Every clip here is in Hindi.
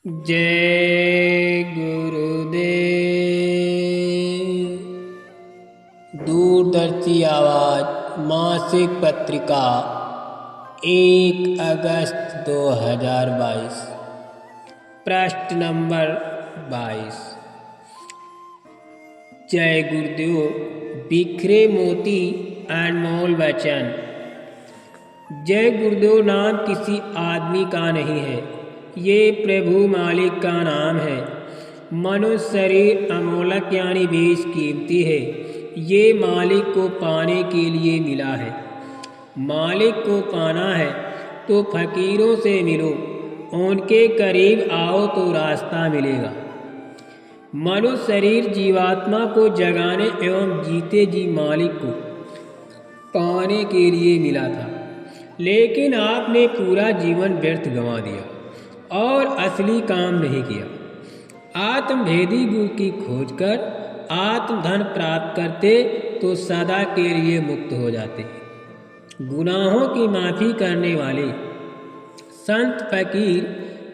जय गुरुदेव। दूरदर्शी आवाज मासिक पत्रिका 1 अगस्त 2022, पृष्ठ नंबर 22। जय गुरुदेव। बिखरे मोती अनमोल वचन। जय गुरुदेव नाम किसी आदमी का नहीं है, ये प्रभु मालिक का नाम है। मनुष्य शरीर अमोलक यानी बेशकीमती है, ये मालिक को पाने के लिए मिला है। मालिक को पाना है तो फकीरों से मिलो, उनके करीब आओ तो रास्ता मिलेगा। मनुष्य शरीर जीवात्मा को जगाने एवं जीते जी मालिक को पाने के लिए मिला था, लेकिन आपने पूरा जीवन व्यर्थ गंवा दिया और असली काम नहीं किया। आत्मभेदी गुरु की खोज कर आत्मधन प्राप्त करते तो सदा के लिए मुक्त हो जाते। गुनाहों की माफी करने वाले संत फकीर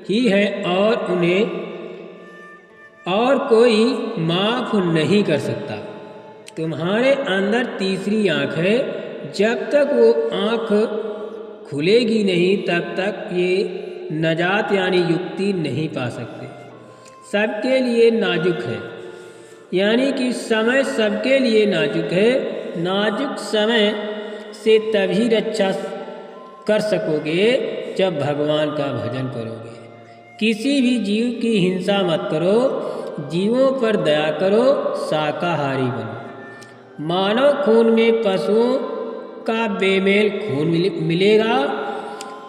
ही है और उन्हें और कोई माफ नहीं कर सकता। तुम्हारे अंदर तीसरी आंख है, जब तक वो आंख खुलेगी नहीं तब तक ये नजात यानी युक्ति नहीं पा सकते। सबके लिए नाजुक है, यानी कि समय सबके लिए नाजुक है। नाजुक समय से तभी रक्षा कर सकोगे जब भगवान का भजन करोगे। किसी भी जीव की हिंसा मत करो, जीवों पर दया करो, शाकाहारी बनो। मानव खून में पशुओं का बेमेल खून मिलेगा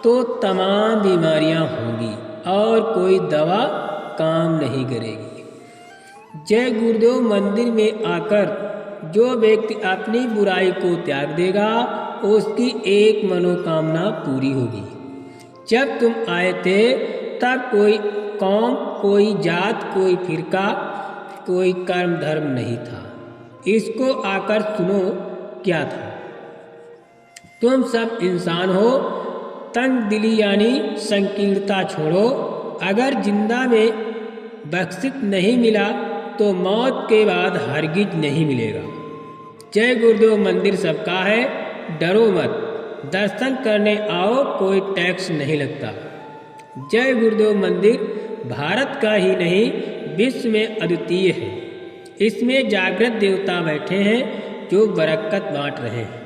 तो तमाम बीमारियां होंगी और कोई दवा काम नहीं करेगी। जय गुरुदेव मंदिर में आकर जो व्यक्ति अपनी बुराई को त्याग देगा उसकी एक मनोकामना पूरी होगी। जब तुम आए थे तब कोई कौम, कोई जात, कोई फिरका, कोई कर्म धर्म नहीं था। इसको आकर सुनो क्या था। तुम सब इंसान हो, तंग दिली यानी संकीर्णता छोड़ो। अगर जिंदा में बख्शिश नहीं मिला तो मौत के बाद हरगिज नहीं मिलेगा। जय गुरुदेव मंदिर सबका है, डरो मत, दर्शन करने आओ, कोई टैक्स नहीं लगता। जय गुरुदेव मंदिर भारत का ही नहीं विश्व में अद्वितीय है। इसमें जागृत देवता बैठे हैं जो बरकत बांट रहे हैं।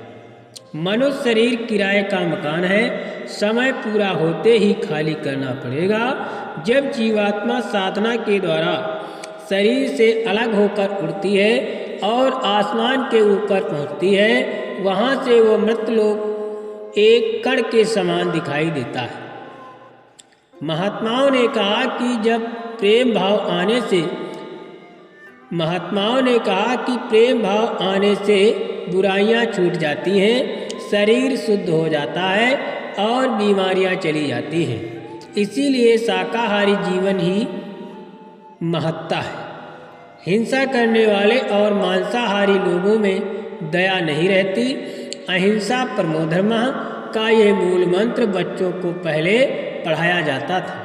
मनुष्य शरीर किराए का मकान है, समय पूरा होते ही खाली करना पड़ेगा। जब जीवात्मा साधना के द्वारा शरीर से अलग होकर उड़ती है और आसमान के ऊपर पहुंचती है, वहां से वो मृतलोक एक कण के समान दिखाई देता है। महात्माओं ने कहा कि प्रेम भाव आने से बुराइयां छूट जाती हैं, शरीर शुद्ध हो जाता है और बीमारियां चली जाती हैं। इसीलिए शाकाहारी जीवन ही महत्ता है। हिंसा करने वाले और मांसाहारी लोगों में दया नहीं रहती। अहिंसा परमो धर्मः का यह मूल मंत्र बच्चों को पहले पढ़ाया जाता था।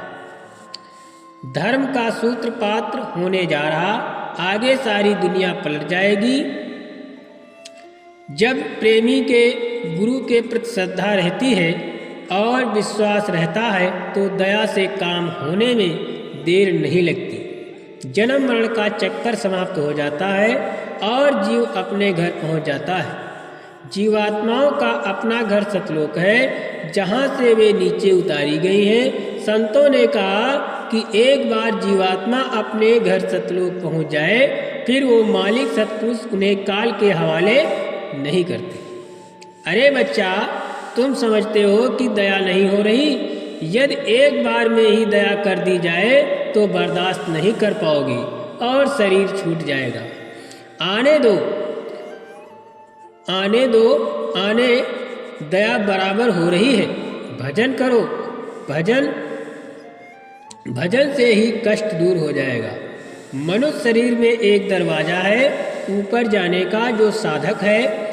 धर्म का सूत्रपात्र होने जा रहा, आगे सारी दुनिया पलट जाएगी। जब प्रेमी के गुरु के प्रति श्रद्धा रहती है और विश्वास रहता है तो दया से काम होने में देर नहीं लगती। जन्म मरण का चक्कर समाप्त हो जाता है और जीव अपने घर पहुंच जाता है। जीवात्माओं का अपना घर सतलोक है, जहां से वे नीचे उतारी गई हैं। संतों ने कहा कि एक बार जीवात्मा अपने घर सतलोक पहुंच जाए, फिर वो मालिक सत्पुरुष उन्हें काल के हवाले नहीं करते। अरे बच्चा, तुम समझते हो कि दया नहीं हो रही? यदि एक बार में ही दया कर दी जाए तो बर्दाश्त नहीं कर पाओगे और शरीर छूट जाएगा। आने दो, दया बराबर हो रही है। भजन करो, भजन से ही कष्ट दूर हो जाएगा। मनुष्य शरीर में एक दरवाजा है ऊपर जाने का, जो साधक है।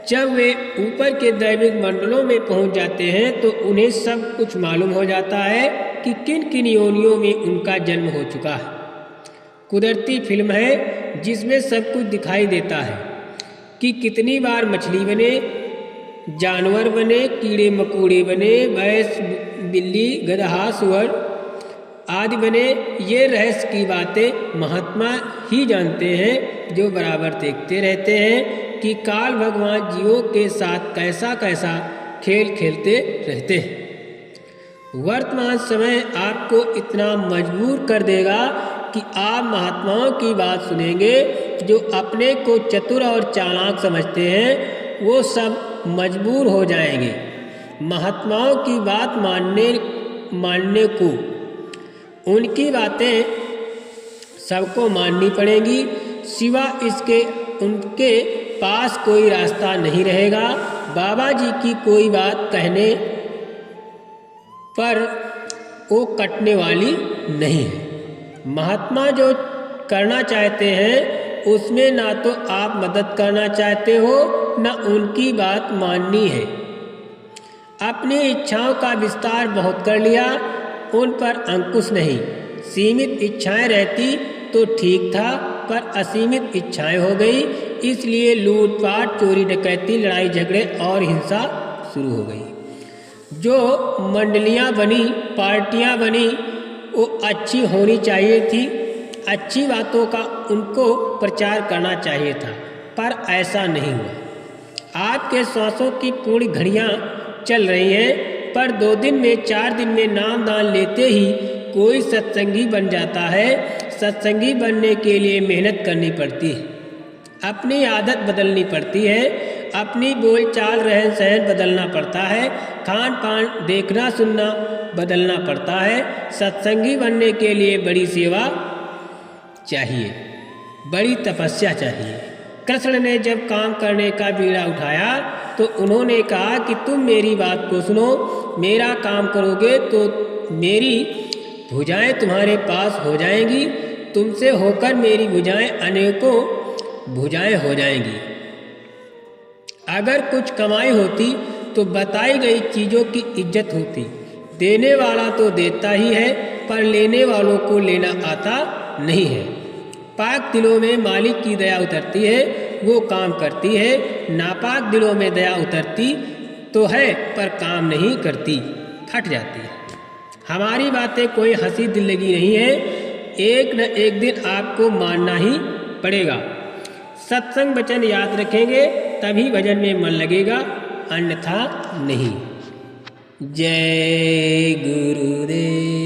जब वे ऊपर के दैविक मंडलों में पहुंच जाते हैं तो उन्हें सब कुछ मालूम हो जाता है। कि किन किन योनियों में उनका जन्म हो चुका है। कुदरती फिल्म है जिसमें सब कुछ दिखाई देता है कि कितनी बार मछली बने, जानवर बने, कीड़े मकोड़े बने, भैंस, बिल्ली, गदहा, सुअर आदि बने। ये रहस्य की बातें महात्मा ही जानते हैं, जो बराबर देखते रहते हैं कि काल भगवान जीवों के साथ कैसा कैसा खेल खेलते रहते हैं। वर्तमान समय आपको इतना मजबूर कर देगा कि आप महात्माओं की बात सुनेंगे। जो अपने को चतुर और चालाक समझते हैं वो सब मजबूर हो जाएंगे महात्माओं की बात मानने को। उनकी बातें सबको माननी पड़ेंगी, सिवा इसके उनके पास कोई रास्ता नहीं रहेगा। बाबा जी की कोई बात कहने पर वो कटने वाली नहीं है। महात्मा जो करना चाहते हैं उसमें ना तो आप मदद करना चाहते हो, ना उनकी बात माननी है। अपनी इच्छाओं का विस्तार बहुत कर लिया, उन पर अंकुश नहीं। सीमित इच्छाएं रहती तो ठीक था, पर असीमित इच्छाएं हो गई, इसलिए लूटपाट, चोरी, डकैती, लड़ाई झगड़े और हिंसा शुरू हो गई। जो मंडलियां बनी, पार्टियां बनी, वो अच्छी होनी चाहिए थी। अच्छी बातों का उनको प्रचार करना चाहिए था, पर ऐसा नहीं हुआ। आपके श्वासों की पूरी घड़ियां चल रही हैं, पर 2 दिन में 4 दिन में नाम दान लेते ही कोई सत्संगी बन जाता है। सत्संगी बनने के लिए मेहनत करनी पड़ती है, अपनी आदत बदलनी पड़ती है, अपनी बोलचाल रहन सहन बदलना पड़ता है, खान पान देखना सुनना बदलना पड़ता है। सत्संगी बनने के लिए बड़ी सेवा चाहिए, बड़ी तपस्या चाहिए। कृष्ण ने जब काम करने का बीड़ा उठाया तो उन्होंने कहा कि तुम मेरी बात को सुनो, मेरा काम करोगे तो मेरी भुजाएं तुम्हारे पास हो जाएंगी, तुमसे होकर मेरी भुजाएं अनेकों भुजाएं हो जाएंगी। अगर कुछ कमाई होती तो बताई गई चीज़ों की इज्जत होती। देने वाला तो देता ही है, पर लेने वालों को लेना आता नहीं है। पाक दिलों में मालिक की दया उतरती है, वो काम करती है। नापाक दिलों में दया उतरती तो है, पर काम नहीं करती, फट जाती है। हमारी बातें कोई हंसी दिल लगी नहीं है, एक न एक दिन आपको मानना ही पड़ेगा। सत्संग वचन याद रखेंगे तभी भजन में मन लगेगा, अन्यथा नहीं। जय गुरुदेव।